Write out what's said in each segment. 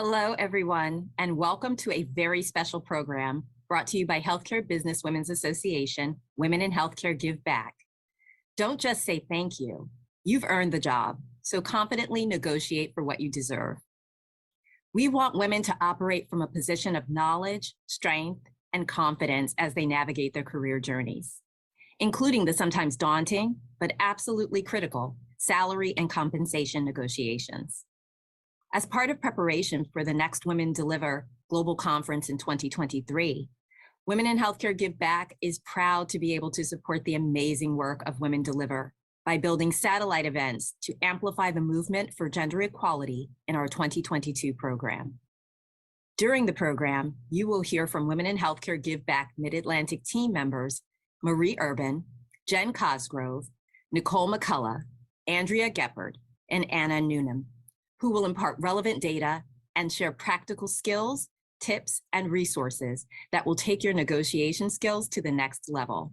Hello, everyone, and welcome to a very special program brought to you by Healthcare Business Women's Association, Women in Healthcare Give Back. Don't just say thank you. You've earned the job, so confidently negotiate for what you deserve. We want women to operate from a position of knowledge, strength, and confidence as they navigate their career journeys, including the sometimes daunting, but absolutely critical salary and compensation negotiations. As part of preparation for the next Women Deliver Global Conference in 2023, Women in Healthcare Give Back is proud to be able to support the amazing work of Women Deliver by building satellite events to amplify the movement for gender equality in our 2022 program. During the program, you will hear from Women in Healthcare Give Back Mid-Atlantic team members, Marie Urban, Jen Cosgrove, Nicole McCullough, Andrea Geppert, and Anna Noonan, who will impart relevant data and share practical skills, tips, and resources that will take your negotiation skills to the next level.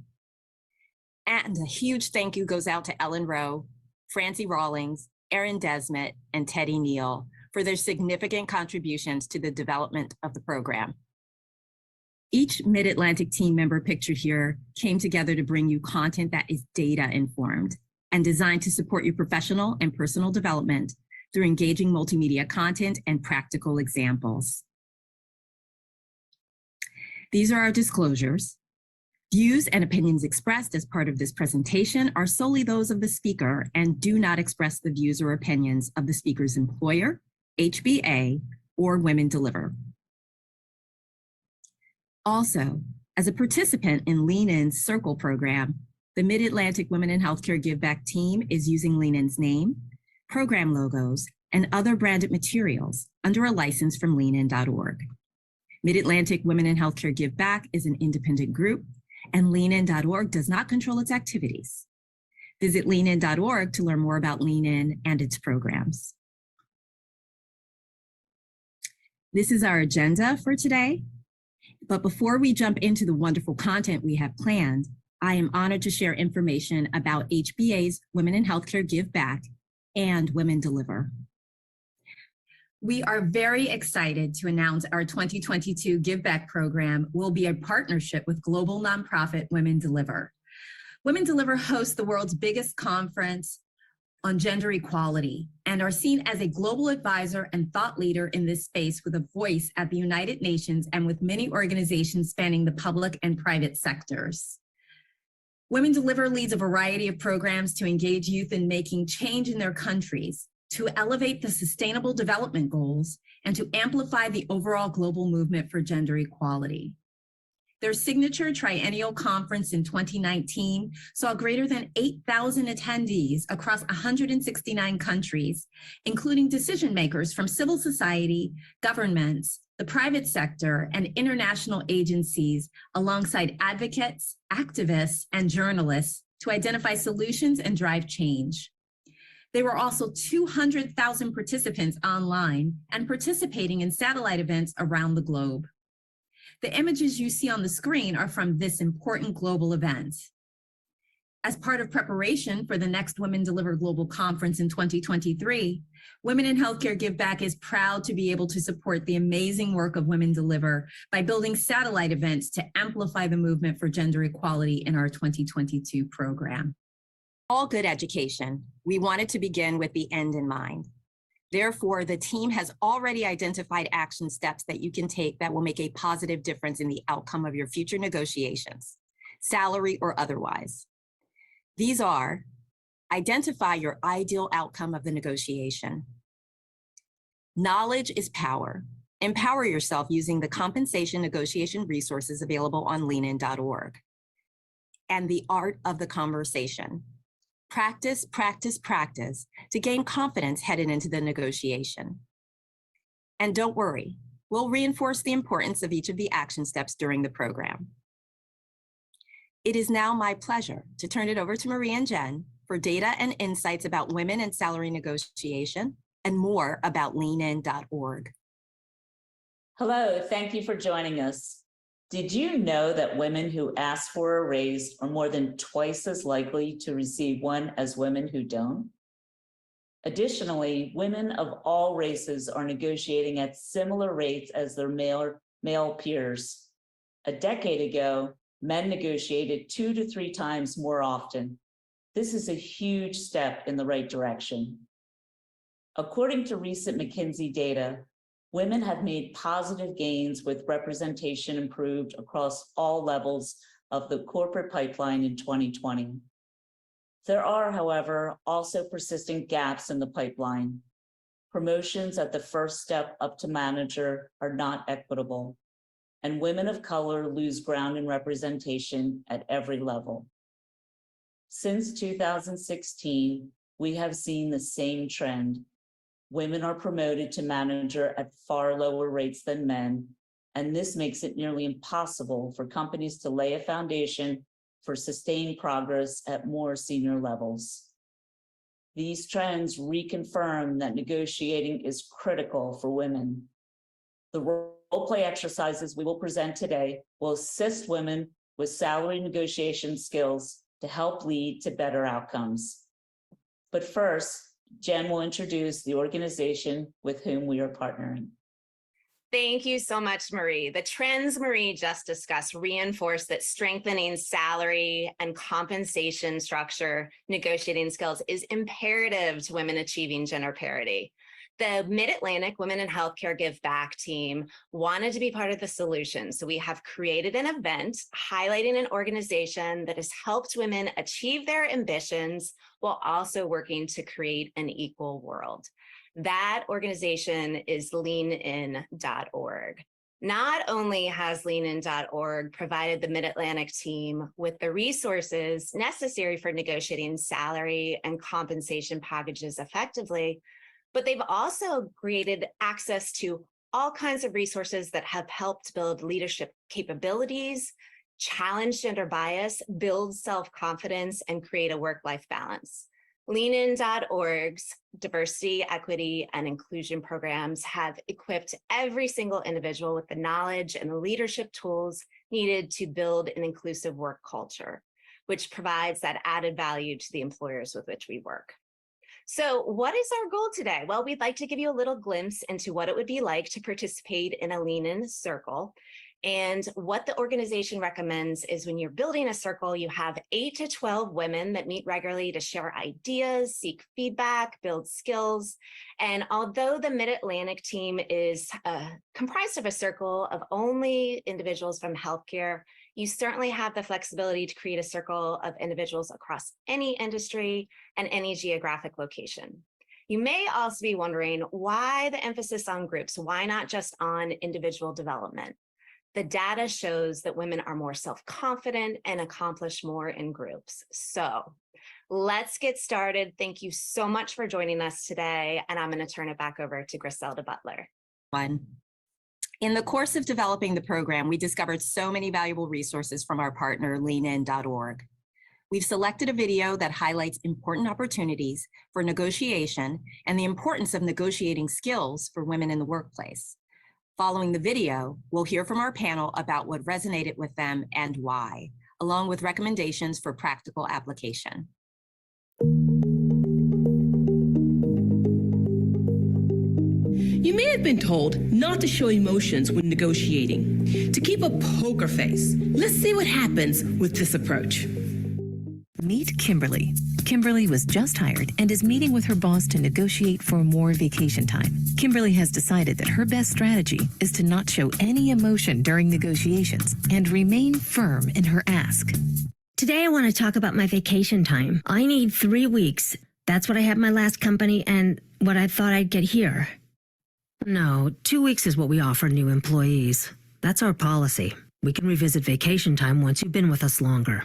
And a huge thank you goes out to Ellen Rowe, Francie Rawlings, Erin Desmet, and Teddy Neal for their significant contributions to the development of the program. Each Mid-Atlantic team member pictured here came together to bring you content that is data-informed and designed to support your professional and personal development through engaging multimedia content and practical examples. These are our disclosures. Views and opinions expressed as part of this presentation are solely those of the speaker and do not express the views or opinions of the speaker's employer, HBA, or Women Deliver. Also, as a participant in Lean In's Circle program, the Mid-Atlantic Women in Healthcare Give Back team is using Lean In's name, program logos, and other branded materials under a license from leanin.org. Mid-Atlantic Women in Healthcare Give Back is an independent group, and leanin.org does not control its activities. Visit leanin.org to learn more about Lean In and its programs. This is our agenda for today. But before we jump into the wonderful content we have planned, I am honored to share information about HBA's Women in Healthcare Give Back and Women Deliver. We are very excited to announce our 2022 Give Back program will be a partnership with global nonprofit Women Deliver. Women Deliver hosts the world's biggest conference on gender equality and are seen as a global advisor and thought leader in this space with a voice at the United Nations and with many organizations spanning the public and private sectors. Women Deliver leads a variety of programs to engage youth in making change in their countries, to elevate the Sustainable Development Goals, and to amplify the overall global movement for gender equality. Their signature triennial conference in 2019 saw greater than 8,000 attendees across 169 countries, including decision makers from civil society, governments, the private sector, and international agencies, alongside advocates, activists, and journalists to identify solutions and drive change. There were also 200,000 participants online and participating in satellite events around the globe. The images you see on the screen are from this important global event. As part of preparation for the next Women Deliver Global Conference in 2023, Women in Healthcare Give Back is proud to be able to support the amazing work of Women Deliver by building satellite events to amplify the movement for gender equality in our 2022 program. All good education, we wanted to begin with the end in mind. Therefore, the team has already identified action steps that you can take that will make a positive difference in the outcome of your future negotiations, salary or otherwise. These are: identify your ideal outcome of the negotiation. Knowledge is power. Empower yourself using the compensation negotiation resources available on leanin.org. And the art of the conversation. Practice, practice, practice to gain confidence headed into the negotiation. And don't worry, we'll reinforce the importance of each of the action steps during the program. It is now my pleasure to turn it over to Marie and Jen for data and insights about women and salary negotiation and more about leanin.org. Hello, thank you for joining us. Did you know that women who ask for a raise are more than twice as likely to receive one as women who don't? Additionally, women of all races are negotiating at similar rates as their male peers. A decade ago, men negotiated 2 to 3 times more often. This is a huge step in the right direction. According to recent McKinsey data, women have made positive gains with representation improved across all levels of the corporate pipeline in 2020. There are, however, also persistent gaps in the pipeline. Promotions at the first step up to manager are not equitable, and women of color lose ground in representation at every level. Since 2016, we have seen the same trend. Women are promoted to manager at far lower rates than men, and this makes it nearly impossible for companies to lay a foundation for sustained progress at more senior levels. These trends reconfirm that negotiating is critical for women. The role-play exercises we will present today will assist women with salary negotiation skills to help lead to better outcomes. But first, Jen will introduce the organization with whom we are partnering. Thank you so much, Marie. The trends Marie just discussed reinforce that strengthening salary and compensation structure negotiating skills is imperative to women achieving gender parity. The Mid-Atlantic Women in Healthcare Give Back team wanted to be part of the solution. So we have created an event highlighting an organization that has helped women achieve their ambitions while also working to create an equal world. That organization is leanin.org. Not only has leanin.org provided the Mid-Atlantic team with the resources necessary for negotiating salary and compensation packages effectively, but they've also created access to all kinds of resources that have helped build leadership capabilities, challenge gender bias, build self-confidence, and create a work-life balance. Leanin.org's diversity, equity, and inclusion programs have equipped every single individual with the knowledge and the leadership tools needed to build an inclusive work culture, which provides that added value to the employers with which we work. So what is our goal today? Well, we'd like to give you a little glimpse into what it would be like to participate in a Lean-In circle. And what the organization recommends is when you're building a circle, you have 8 to 12 women that meet regularly to share ideas, seek feedback, build skills. And although the Mid-Atlantic team is comprised of a circle of only individuals from healthcare, you certainly have the flexibility to create a circle of individuals across any industry and any geographic location. You may also be wondering why the emphasis on groups, why not just on individual development? The data shows that women are more self-confident and accomplish more in groups. So let's get started. Thank you so much for joining us today. And I'm going to turn it back over to Griselda Butler. In the course of developing the program, we discovered so many valuable resources from our partner, leanin.org. We've selected a video that highlights important opportunities for negotiation and the importance of negotiating skills for women in the workplace. Following the video, we'll hear from our panel about what resonated with them and why, along with recommendations for practical application. You may have been told not to show emotions when negotiating, to keep a poker face. Let's see what happens with this approach. Meet Kimberly. Kimberly was just hired and is meeting with her boss to negotiate for more vacation time. Kimberly has decided that her best strategy is to not show any emotion during negotiations and remain firm in her ask. Today I want to talk about my vacation time. I need 3 weeks. That's what I had in my last company and what I thought I'd get here. No, 2 weeks is what we offer new employees. That's our policy. We can revisit vacation time once you've been with us longer.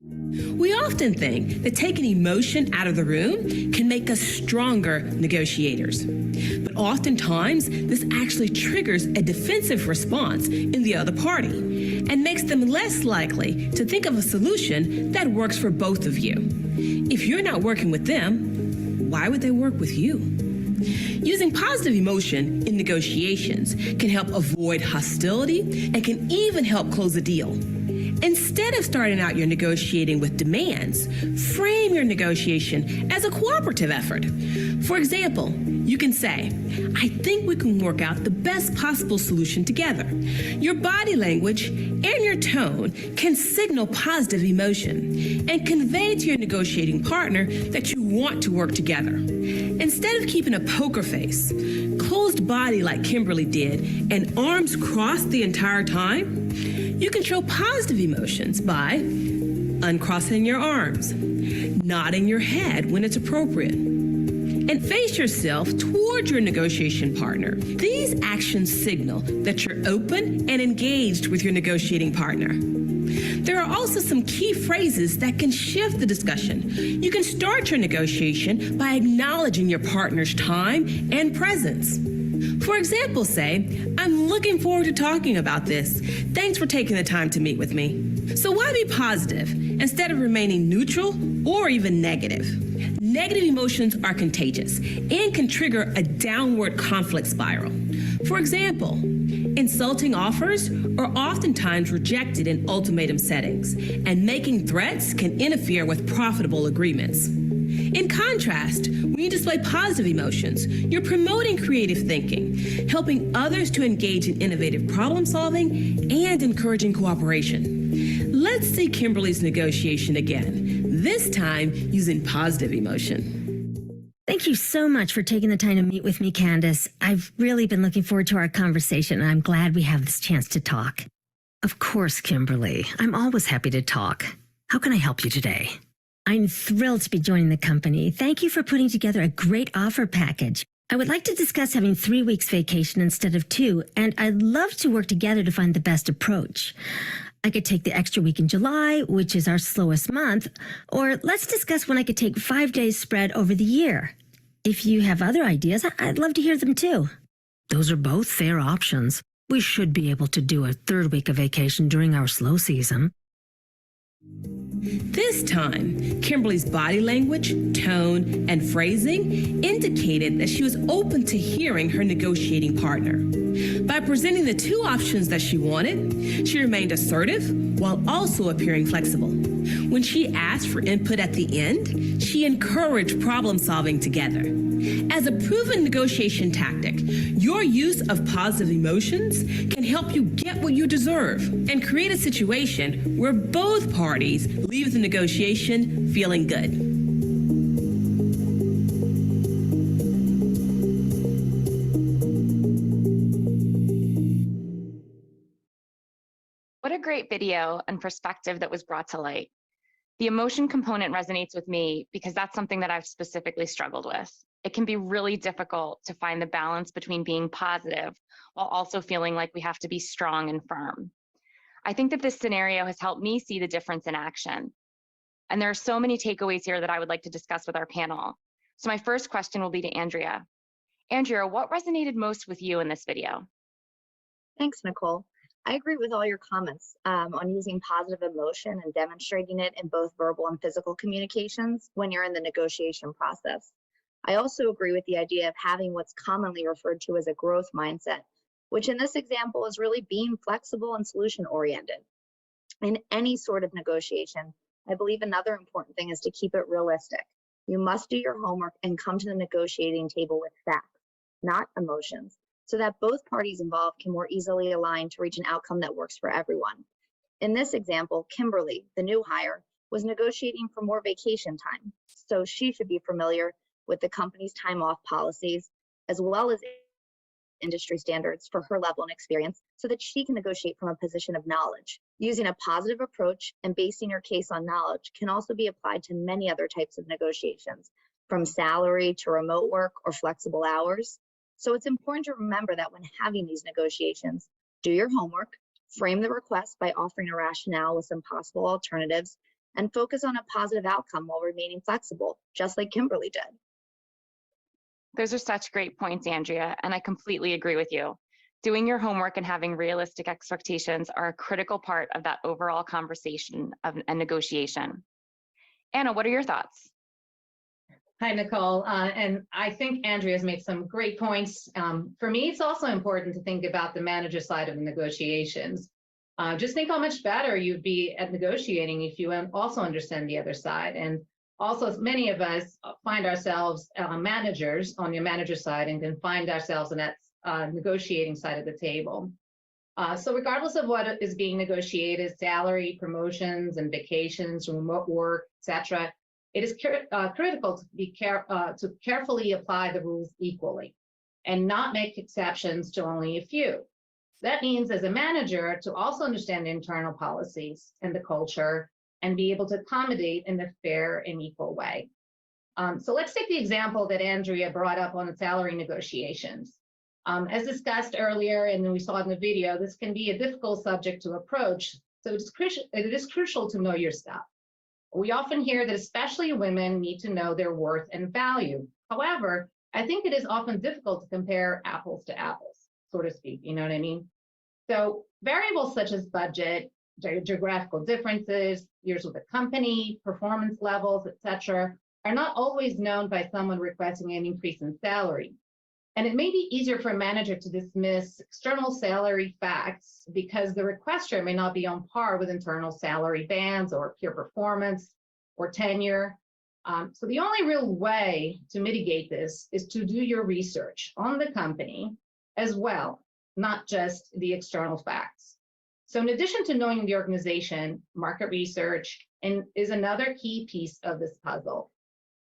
We often think that taking emotion out of the room can make us stronger negotiators. But oftentimes, this actually triggers a defensive response in the other party and makes them less likely to think of a solution that works for both of you. If you're not working with them, why would they work with you? Using positive emotion in negotiations can help avoid hostility and can even help close a deal. Instead of starting out your negotiating with demands, frame your negotiation as a cooperative effort. For example, you can say, I think we can work out the best possible solution together. Your body language and your tone can signal positive emotion and convey to your negotiating partner that you want to work together. Instead of keeping a poker face, closed body like Kimberly did, and arms crossed the entire time, you can show positive emotions by uncrossing your arms, nodding your head when it's appropriate, and face yourself toward your negotiation partner. These actions signal that you're open and engaged with your negotiating partner. There are also some key phrases that can shift the discussion. You can start your negotiation by acknowledging your partner's time and presence. For example, say, I'm looking forward to talking about this. Thanks for taking the time to meet with me. So why be positive instead of remaining neutral or even negative? Negative emotions are contagious and can trigger a downward conflict spiral. For example, insulting offers are oftentimes rejected in ultimatum settings, and making threats can interfere with profitable agreements. In contrast, when you display positive emotions, you're promoting creative thinking, helping others to engage in innovative problem solving, and encouraging cooperation. Let's see Kimberly's negotiation again, this time using positive emotion. Thank you so much for taking the time to meet with me, Candace. I've really been looking forward to our conversation, and I'm glad we have this chance to talk. Of course, Kimberly. I'm always happy to talk. How can I help you today? I'm thrilled to be joining the company. Thank you for putting together a great offer package. I would like to discuss having 3 weeks vacation instead of 2, and I'd love to work together to find the best approach. I could take the extra week in July, which is our slowest month, or let's discuss when I could take 5 days spread over the year. If you have other ideas, I'd love to hear them too. Those are both fair options. We should be able to do a 3rd week of vacation during our slow season. This time, Kimberly's body language, tone, and phrasing indicated that she was open to hearing her negotiating partner. By presenting the 2 options that she wanted, she remained assertive while also appearing flexible. When she asked for input at the end, she encouraged problem solving together. As a proven negotiation tactic, your use of positive emotions can help you get what you deserve and create a situation where both parties leave the negotiation feeling good. What a great video and perspective that was brought to light. The emotion component resonates with me because that's something that I've specifically struggled with. It can be really difficult to find the balance between being positive while also feeling like we have to be strong and firm. I think that this scenario has helped me see the difference in action. And there are so many takeaways here that I would like to discuss with our panel. So my first question will be to Andrea. Andrea, what resonated most with you in this video? Thanks, Nicole. I agree with all your comments on using positive emotion and demonstrating it in both verbal and physical communications when you're in the negotiation process. I also agree with the idea of having what's commonly referred to as a growth mindset, which in this example is really being flexible and solution-oriented. In any sort of negotiation, I believe another important thing is to keep it realistic. You must do your homework and come to the negotiating table with facts, not emotions, so that both parties involved can more easily align to reach an outcome that works for everyone. In this example, Kimberly, the new hire, was negotiating for more vacation time, so she should be familiar with the company's time off policies, as well as industry standards for her level and experience, so that she can negotiate from a position of knowledge. Using a positive approach and basing your case on knowledge can also be applied to many other types of negotiations, from salary to remote work or flexible hours. So it's important to remember that when having these negotiations, do your homework, frame the request by offering a rationale with some possible alternatives, and focus on a positive outcome while remaining flexible, just like Kimberly did. Those are such great points, Andrea, and I completely agree with you. Doing your homework and having realistic expectations are a critical part of that overall conversation and negotiation. Anna, what are your thoughts? Hi, Nicole. And I think Andrea's made some great points. For me, it's also important to think about the manager side of the negotiations. Just think how much better you'd be at negotiating if you also understand the other side. And also, many of us find ourselves managers on your manager side and can find ourselves on that negotiating side of the table. So regardless of what is being negotiated, salary, promotions, and vacations, remote work, etc., it is critical to be to carefully apply the rules equally and not make exceptions to only a few. That means as a manager to also understand the internal policies and the culture and be able to accommodate in a fair and equal way. So let's take the example that Andrea brought up on the salary negotiations. As discussed earlier, and we saw in the video, this can be a difficult subject to approach. So it is crucial to know your stuff. We often hear that especially women need to know their worth and value. However, I think it is often difficult to compare apples to apples, so to speak, you know what I mean? So variables such as budget, geographical differences, years with the company, performance levels, etc., are not always known by someone requesting an increase in salary. And it may be easier for a manager to dismiss external salary facts because the requester may not be on par with internal salary bands or peer performance or tenure. So the only real way to mitigate this is to do your research on the company as well, not just the external facts. So in addition to knowing the organization, market research is another key piece of this puzzle.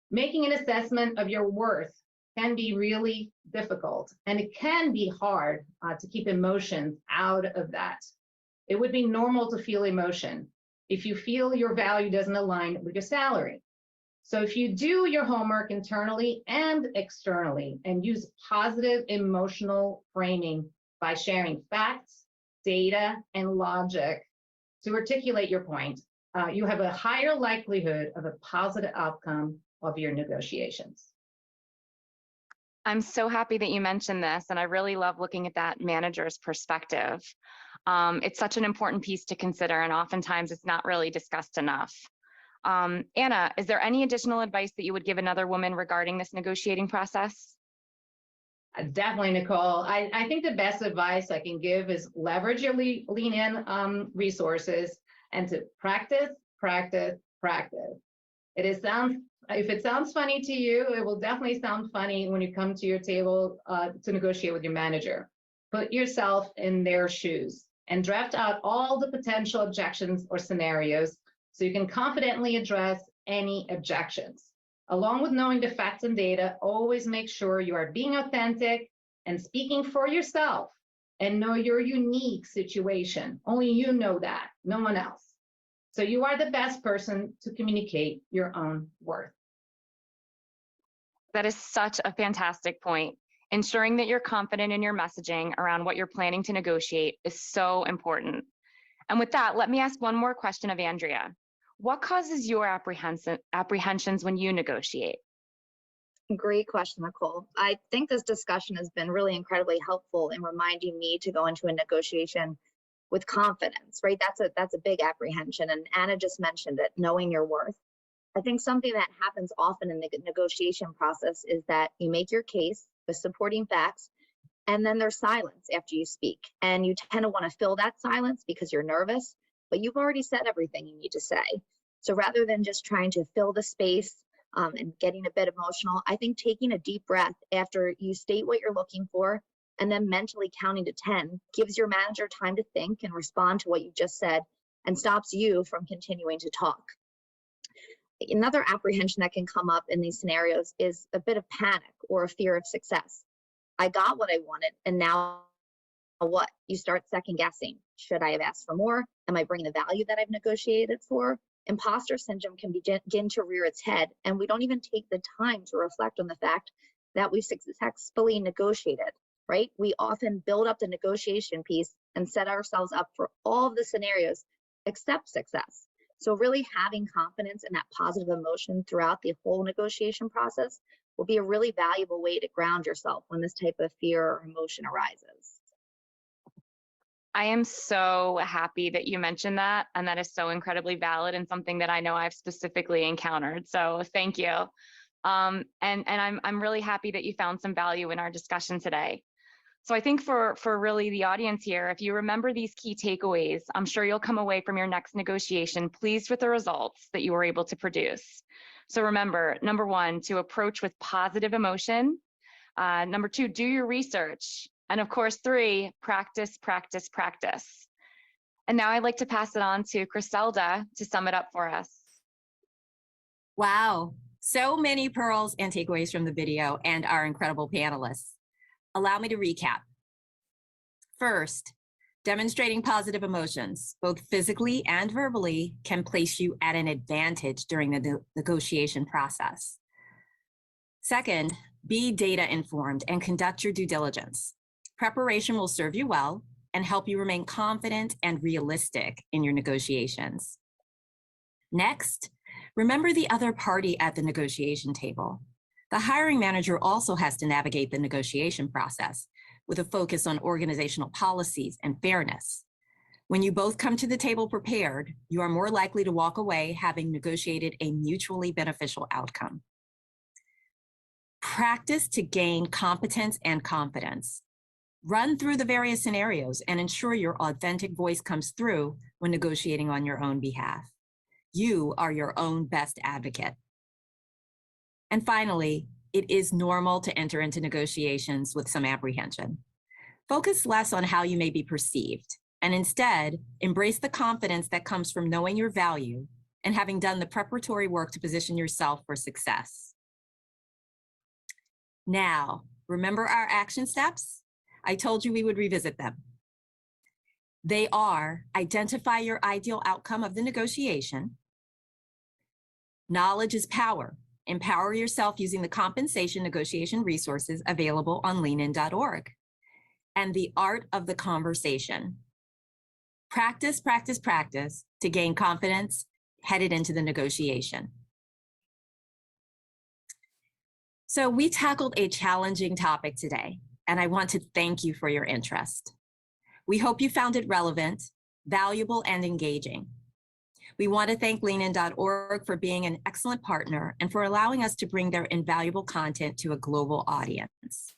Making an assessment of your worth can be really difficult, and it can be hard to keep emotions out of that. It would be normal to feel emotion if you feel your value doesn't align with your salary. So if you do your homework internally and externally and use positive emotional framing by sharing facts, data, and logic to articulate your point, you have a higher likelihood of a positive outcome of your negotiations. I'm so happy that you mentioned this, and I really love looking at that manager's perspective. It's such an important piece to consider, and oftentimes it's not really discussed enough. Anna, is there any additional advice that you would give another woman regarding this negotiating process? Definitely, Nicole. I think the best advice I can give is leverage your lean in resources and to practice, practice, practice. If it sounds funny to you, it will definitely sound funny when you come to your table to negotiate with your manager. Put yourself in their shoes and draft out all the potential objections or scenarios so you can confidently address any objections. Along with knowing the facts and data, always make sure you are being authentic and speaking for yourself and know your unique situation. Only you know that, no one else. So you are the best person to communicate your own worth. That is such a fantastic point. Ensuring that you're confident in your messaging around what you're planning to negotiate is so important. And with that, let me ask one more question of Andrea. What causes your apprehensions when you negotiate? Great question, Nicole. I think this discussion has been really incredibly helpful in reminding me to go into a negotiation with confidence, right? That's a big apprehension. And Anna just mentioned it, knowing your worth. I think something that happens often in the negotiation process is that you make your case with supporting facts, and then there's silence after you speak. And you tend to want to fill that silence because you're nervous, but you've already said everything you need to say. So rather than just trying to fill the space and getting a bit emotional, I think taking a deep breath after you state what you're looking for and then mentally counting to 10 gives your manager time to think and respond to what you just said and stops you from continuing to talk. Another apprehension that can come up in these scenarios is a bit of panic or a fear of success. I got what I wanted, and now what? You start second guessing. Should I have asked for more? Am I bringing the value that I've negotiated for? Imposter syndrome can begin to rear its head, and we don't even take the time to reflect on the fact that we successfully negotiated, right? We often build up the negotiation piece and set ourselves up for all of the scenarios except success. So really having confidence in that positive emotion throughout the whole negotiation process will be a really valuable way to ground yourself when this type of fear or emotion arises. I am so happy that you mentioned that, and that is so incredibly valid and something that I know I've specifically encountered. So thank you. And I'm really happy that you found some value in our discussion today. So I think for really the audience here, if you remember these key takeaways, I'm sure you'll come away from your next negotiation pleased with the results that you were able to produce. So remember, number one, to approach with positive emotion. Number two, do your research. And of course, three, practice, practice, practice. And now I'd like to pass it on to Griselda to sum it up for us. Wow, so many pearls and takeaways from the video and our incredible panelists. Allow me to recap. First, demonstrating positive emotions, both physically and verbally, can place you at an advantage during the negotiation process. Second, be data informed and conduct your due diligence. Preparation will serve you well and help you remain confident and realistic in your negotiations. Next, remember the other party at the negotiation table. The hiring manager also has to navigate the negotiation process with a focus on organizational policies and fairness. When you both come to the table prepared, you are more likely to walk away having negotiated a mutually beneficial outcome. Practice to gain competence and confidence. Run through the various scenarios and ensure your authentic voice comes through when negotiating on your own behalf. You are your own best advocate. And finally, it is normal to enter into negotiations with some apprehension. Focus less on how you may be perceived, and instead, embrace the confidence that comes from knowing your value and having done the preparatory work to position yourself for success. Now, remember our action steps? I told you we would revisit them. They are: identify your ideal outcome of the negotiation. Knowledge is power. Empower yourself using the compensation negotiation resources available on leanin.org. And the art of the conversation. Practice, practice, practice to gain confidence headed into the negotiation. So we tackled a challenging topic today, and I want to thank you for your interest. We hope you found it relevant, valuable, and engaging. We want to thank leanin.org for being an excellent partner and for allowing us to bring their invaluable content to a global audience.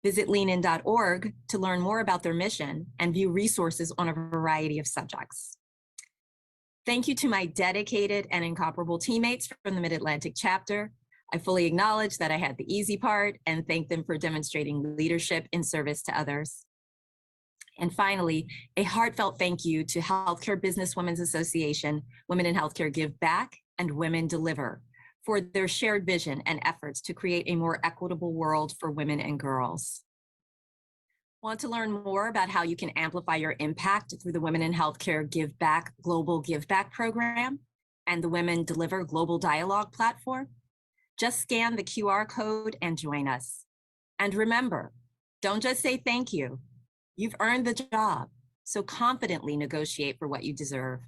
Visit leanin.org to learn more about their mission and view resources on a variety of subjects. Thank you to my dedicated and incomparable teammates from the Mid-Atlantic chapter. I fully acknowledge that I had the easy part and thank them for demonstrating leadership in service to others. And finally, a heartfelt thank you to Healthcare Business Women's Association, Women in Healthcare Give Back, and Women Deliver for their shared vision and efforts to create a more equitable world for women and girls. Want to learn more about how you can amplify your impact through the Women in Healthcare Give Back Global Give Back program and the Women Deliver Global Dialogue platform? Just scan the QR code and join us. And remember, don't just say thank you. You've earned the job, so confidently negotiate for what you deserve.